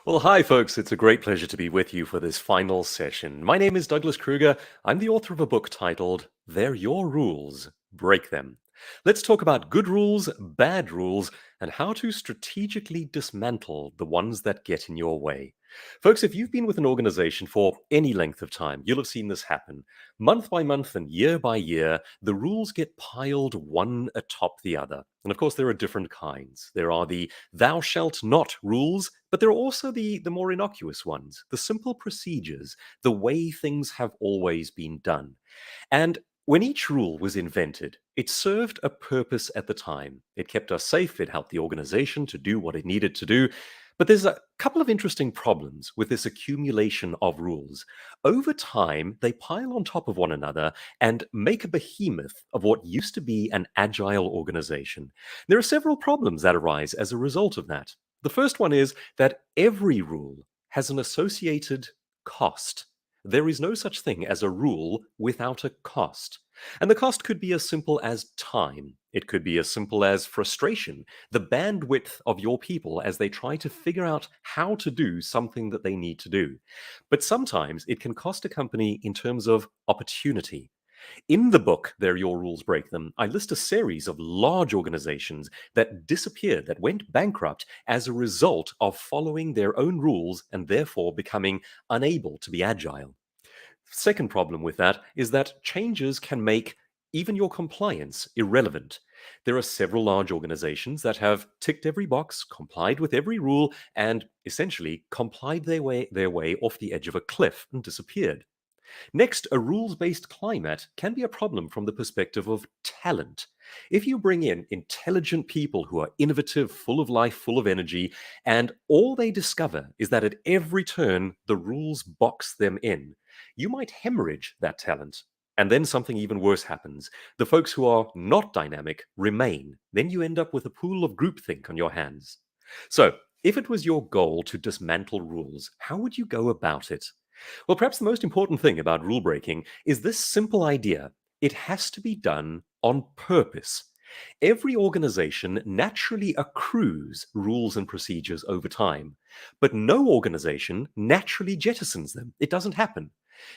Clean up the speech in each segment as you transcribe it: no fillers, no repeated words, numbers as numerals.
Well, hi, folks. It's a great pleasure to be with you for this final session. My name is Douglas Kruger. I'm the author of a book titled They're Your Rules, Break Them. Let's talk about good rules, bad rules, and how to strategically dismantle the ones that get in your way. Folks, if you've been with an organization for any length of time, you'll have seen this happen. Month by month and year by year, the rules get piled one atop the other. And of course, there are different kinds. There are the thou shalt not rules, but there are also the more innocuous ones, the simple procedures, the way things have always been done. And when each rule was invented, it served a purpose at the time. It kept us safe, it helped the organization to do what it needed to do. But there's a couple of interesting problems with this accumulation of rules. Over time, they pile on top of one another and make a behemoth of what used to be an agile organization. There are several problems that arise as a result of that. The first one is that every rule has an associated cost. There is no such thing as a rule without a cost. And the cost could be as simple as time. It could be as simple as frustration, the bandwidth of your people as they try to figure out how to do something that they need to do. But sometimes it can cost a company in terms of opportunity. In the book, There Your Rules Break Them, I list a series of large organizations that disappeared, that went bankrupt as a result of following their own rules and therefore becoming unable to be agile. Second problem with that is that changes can make even your compliance irrelevant. There are several large organizations that have ticked every box, complied with every rule, and essentially complied their way off the edge of a cliff and disappeared. Next, a rules based climate can be a problem from the perspective of talent. If you bring in intelligent people who are innovative, full of life, full of energy, and all they discover is that at every turn the rules box them in, you might hemorrhage that talent. And then something even worse happens. The folks who are not dynamic remain. Then you end up with a pool of groupthink on your hands. So, if it was your goal to dismantle rules, how would you go about it? Well, perhaps the most important thing about rule breaking is this simple idea: it has to be done on purpose. Every organization naturally accrues rules and procedures over time, but no organization naturally jettisons them. It doesn't happen.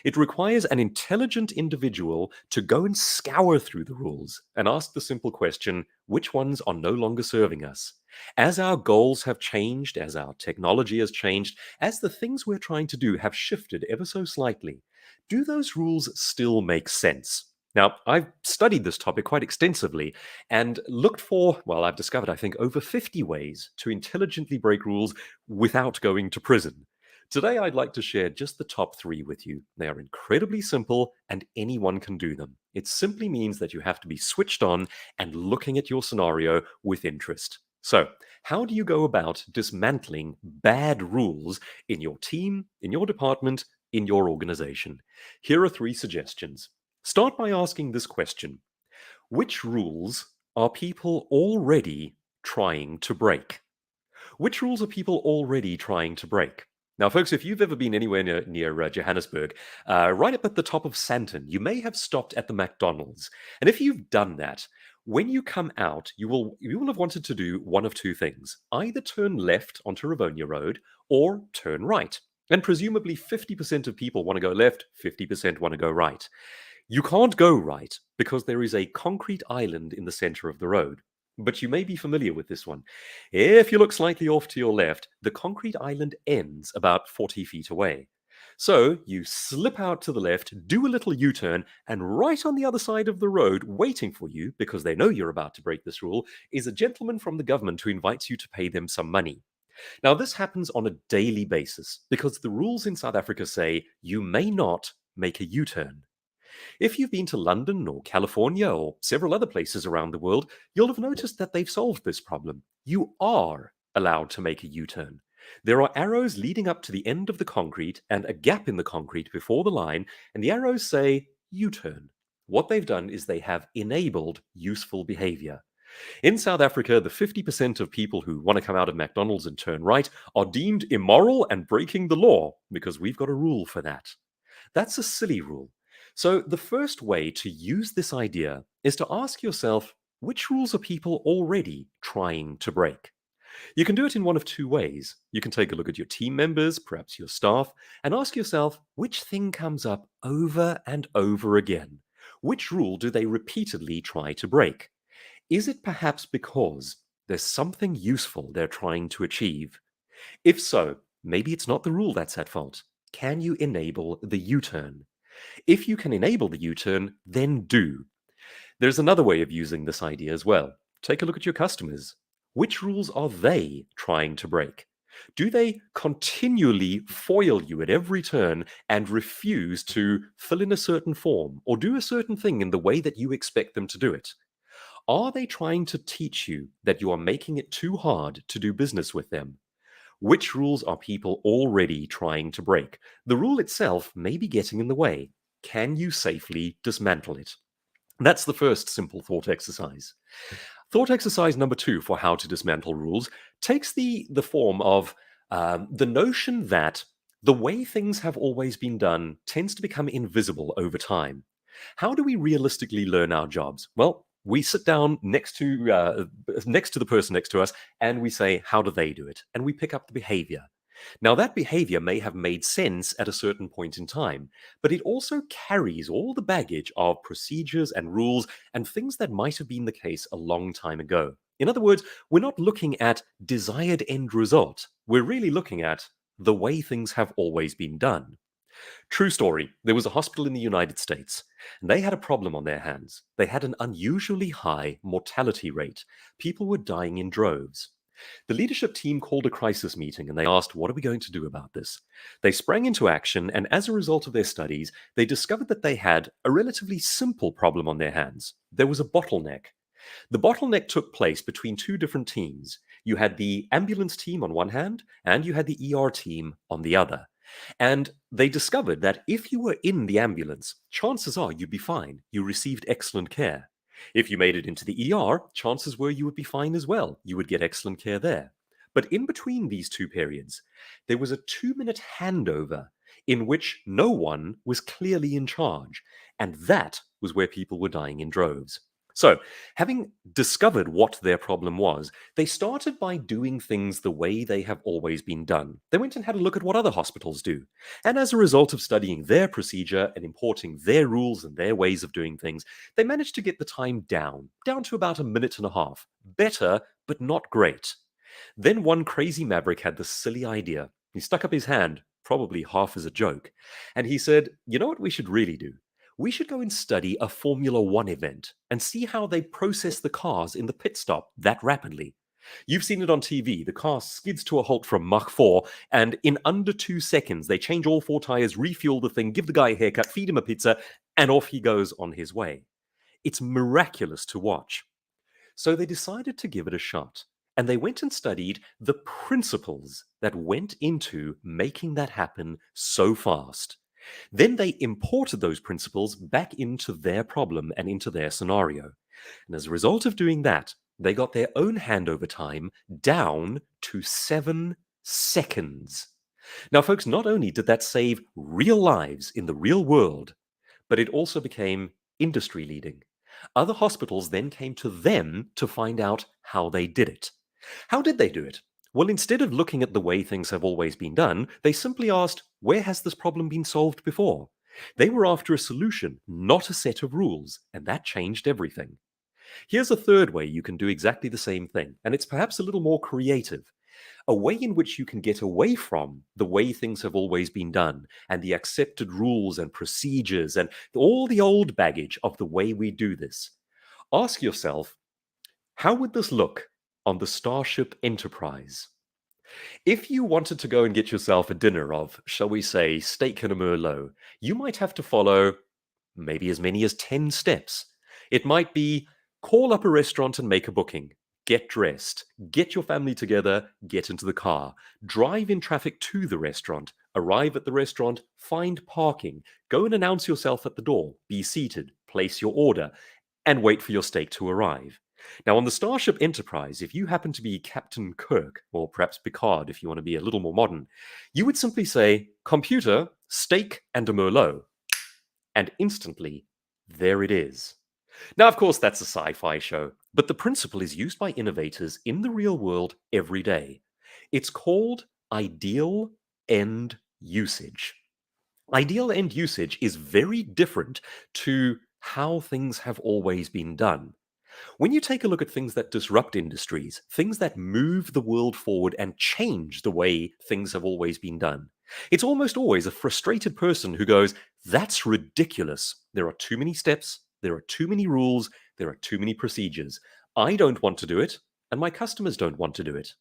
It requires an intelligent individual to go and scour through the rules and ask the simple question: which ones are no longer serving us? As our goals have changed, as our technology has changed, as the things we're trying to do have shifted ever so slightly, do those rules still make sense? Now, I've studied this topic quite extensively and looked for, well, I've discovered, I think, over 50 ways to intelligently break rules without going to prison. Today, I'd like to share just the top three with you. They are incredibly simple and anyone can do them. It simply means that you have to be switched on and looking at your scenario with interest. So, how do you go about dismantling bad rules in your team, in your department, in your organization? Here are three suggestions. Start by asking this question: which rules are people already trying to break? Which rules are people already trying to break? Now, folks, if you've ever been anywhere near Johannesburg, right up at the top of Sandton, you may have stopped at the McDonald's. And if you've done that, when you come out, you will have wanted to do one of two things: either turn left onto Rivonia Road or turn right. And presumably 50% of people want to go left, 50% want to go right. You can't go right because there is a concrete island in the center of the road. But you may be familiar with this one. If you look slightly off to your left, the concrete island ends about 40 feet away. So you slip out to the left, do a little U turn, and right on the other side of the road, waiting for you, because they know you're about to break this rule, is a gentleman from the government who invites you to pay them some money. Now, this happens on a daily basis because the rules in South Africa say you may not make a U turn. If you've been to London or California or several other places around the world, you'll have noticed that they've solved this problem. You are allowed to make a U turn. There are arrows leading up to the end of the concrete and a gap in the concrete before the line, and the arrows say U turn. What they've done is they have enabled useful behavior. In South Africa, the 50% of people who want to come out of McDonald's and turn right are deemed immoral and breaking the law because we've got a rule for that. That's a silly rule. So, the first way to use this idea is to ask yourself: which rules are people already trying to break? You can do it in one of two ways. You can take a look at your team members, perhaps your staff, and ask yourself which thing comes up over and over again. Which rule do they repeatedly try to break? Is it perhaps because there's something useful they're trying to achieve? If so, maybe it's not the rule that's at fault. Can you enable the U turn? If you can enable the U turn, then do. There's another way of using this idea as well. Take a look at your customers. Which rules are they trying to break? Do they continually foil you at every turn and refuse to fill in a certain form or do a certain thing in the way that you expect them to do it? Are they trying to teach you that you are making it too hard to do business with them? Which rules are people already trying to break? The rule itself may be getting in the way. Can you safely dismantle it? That's the first simple thought exercise. Thought exercise number two for how to dismantle rules takes the form of the notion that the way things have always been done tends to become invisible over time. How do we realistically learn our jobs? Well, we sit down next to the person next to us and we say, how do they do it? And we pick up the behavior. Now, that behavior may have made sense at a certain point in time, but it also carries all the baggage of procedures and rules and things that might have been the case a long time ago. In other words, we're not looking at desired end result. We're really looking at the way things have always been done. True story. There was a hospital in the United States, and they had a problem on their hands. They had an unusually high mortality rate. People were dying in droves. The leadership team called a crisis meeting and they asked, what are we going to do about this? They sprang into action, and as a result of their studies, they discovered that they had a relatively simple problem on their hands. There was a bottleneck. The bottleneck took place between two different teams. You had the ambulance team on one hand, and you had the ER team on the other. And they discovered that if you were in the ambulance, chances are you'd be fine. You received excellent care. If you made it into the ER, chances were you would be fine as well. You would get excellent care there. But in between these two periods, there was a 2-minute handover in which no one was clearly in charge. And that was where people were dying in droves. So, having discovered what their problem was, they started by doing things the way they have always been done. They went and had a look at what other hospitals do. And as a result of studying their procedure and importing their rules and their ways of doing things, they managed to get the time down to about a minute and a half. Better, but not great. Then one crazy maverick had this silly idea. He stuck up his hand, probably half as a joke, and he said, you know what we should really do? We should go and study a Formula One event and see how they process the cars in the pit stop that rapidly. You've seen it on TV. The car skids to a halt from Mach 4, and in under 2 seconds, they change all 4 tires, refuel the thing, give the guy a haircut, feed him a pizza, and off he goes on his way. It's miraculous to watch. So they decided to give it a shot. And they went and studied the principles that went into making that happen so fast. Then they imported those principles back into their problem and into their scenario. And as a result of doing that, they got their own handover time down to 7 seconds. Now, folks, not only did that save real lives in the real world, but it also became industry leading. Other hospitals then came to them to find out how they did it. How did they do it? Well, instead of looking at the way things have always been done, they simply asked, where has this problem been solved before? They were after a solution, not a set of rules, and that changed everything. Here's a third way you can do exactly the same thing, and it's perhaps a little more creative. A way in which you can get away from the way things have always been done and the accepted rules and procedures and all the old baggage of the way we do this. Ask yourself, how would this look on the Starship Enterprise? If you wanted to go and get yourself a dinner of, shall we say, steak and a merlot, you might have to follow maybe as many as 10 steps. It might be call up a restaurant and make a booking, get dressed, get your family together, get into the car, drive in traffic to the restaurant, arrive at the restaurant, find parking, go and announce yourself at the door, be seated, place your order, and wait for your steak to arrive. Now, on the Starship Enterprise, if you happen to be Captain Kirk, or perhaps Picard if you want to be a little more modern, you would simply say, computer, steak and a merlot. And instantly, there it is. Now, of course, that's a sci-fi show. but the principle is used by innovators in the real world every day. It's called ideal end usage. Ideal end usage is very different to how things have always been done. When you take a look at things that disrupt industries, things that move the world forward and change the way things have always been done, it's almost always a frustrated person who goes, "That's ridiculous. There are too many steps, there are too many rules, there are too many procedures. I don't want to do it, and my customers don't want to do it."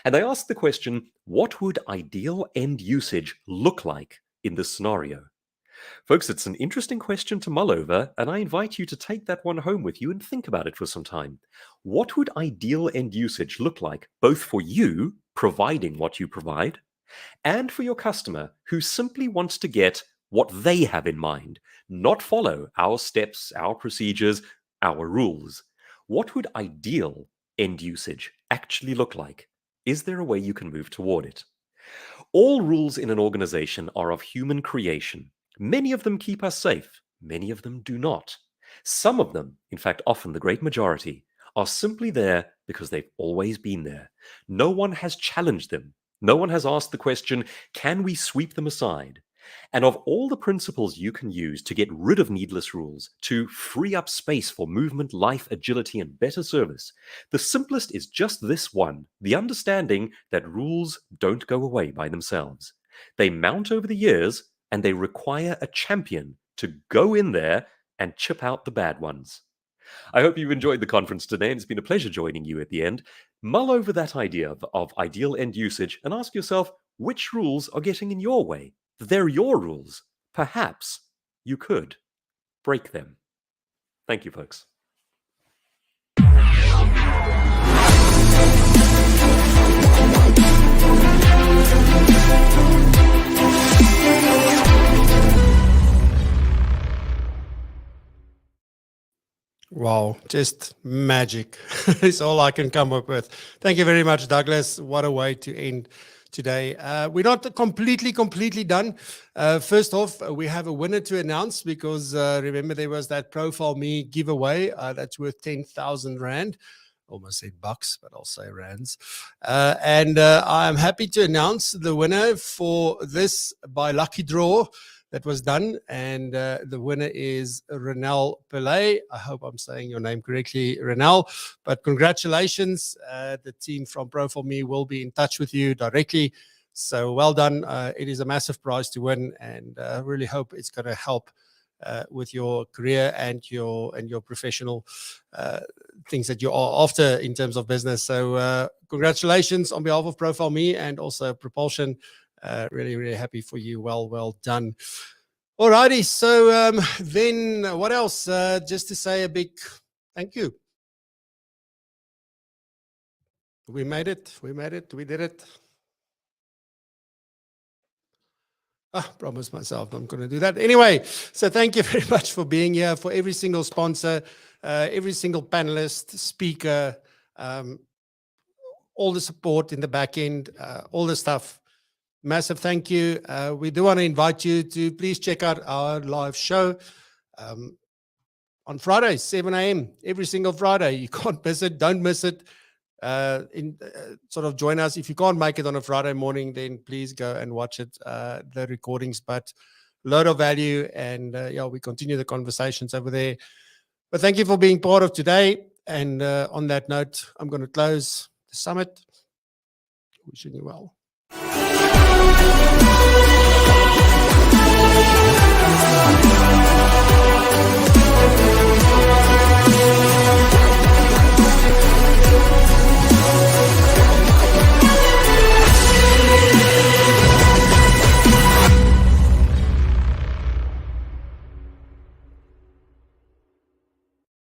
And they ask the question, what would ideal end usage look like in this scenario? Folks, it's an interesting question to mull over, and I invite you to take that one home with you and think about it for some time. What would ideal end usage look like, both for you, providing what you provide, and for your customer who simply wants to get what they have in mind, not follow our steps, our procedures, our rules? What would ideal end usage actually look like? Is there a way you can move toward it? All rules in an organization are of human creation. Many of them keep us safe, many of them do not. Some of them, in fact, often the great majority, are simply there because they've always been there. No one has challenged them. No one has asked the question, can we sweep them aside? And of all the principles you can use to get rid of needless rules, to free up space for movement, life, agility, and better service, the simplest is just this one: the understanding that rules don't go away by themselves. They mount over the years, and they require a champion to go in there and chip out the bad ones. I hope you've enjoyed the conference today, and it's been a pleasure joining you at the end. Mull over that idea of ideal end usage and ask yourself which rules are getting in your way. They're your rules. Perhaps you could break them. Thank you, folks. Wow, just magic is all I can come up with. Thank you very much, Douglas. What a way to end today. We're not completely done. First off, we have a winner to announce because remember there was that Profile Me giveaway that's worth 10,000 Rand. Almost said bucks, but I'll say rands. And I'm happy to announce the winner for this by lucky draw that was done, and the winner is Renel Pillay. I hope I'm saying your name correctly, Renel, but congratulations. The team from Profile Me will be in touch with you directly, so well done. It is a massive prize to win, and I really hope it's going to help with your career and your professional things that you are after in terms of business. So congratulations on behalf of Profile Me and also PROpulsion. Really happy for you. Well done. Alrighty, so then what else? Just to say a big thank you. We made it. We did it. Promise myself I'm going to do that. Anyway, so thank you very much for being here, for every single sponsor, every single panelist, speaker, all the support in the back end, all the stuff. Massive thank you. We do want to invite you to please check out our live show on Fridays, 7 a.m. every single Friday. You can't miss it. Don't miss it. Sort of join us. If you can't make it on a Friday morning, then please go and watch it, the recordings. But a lot of value, and yeah, we continue the conversations over there. But thank you for being part of today. And on that note, I'm going to close the summit. Wishing you well.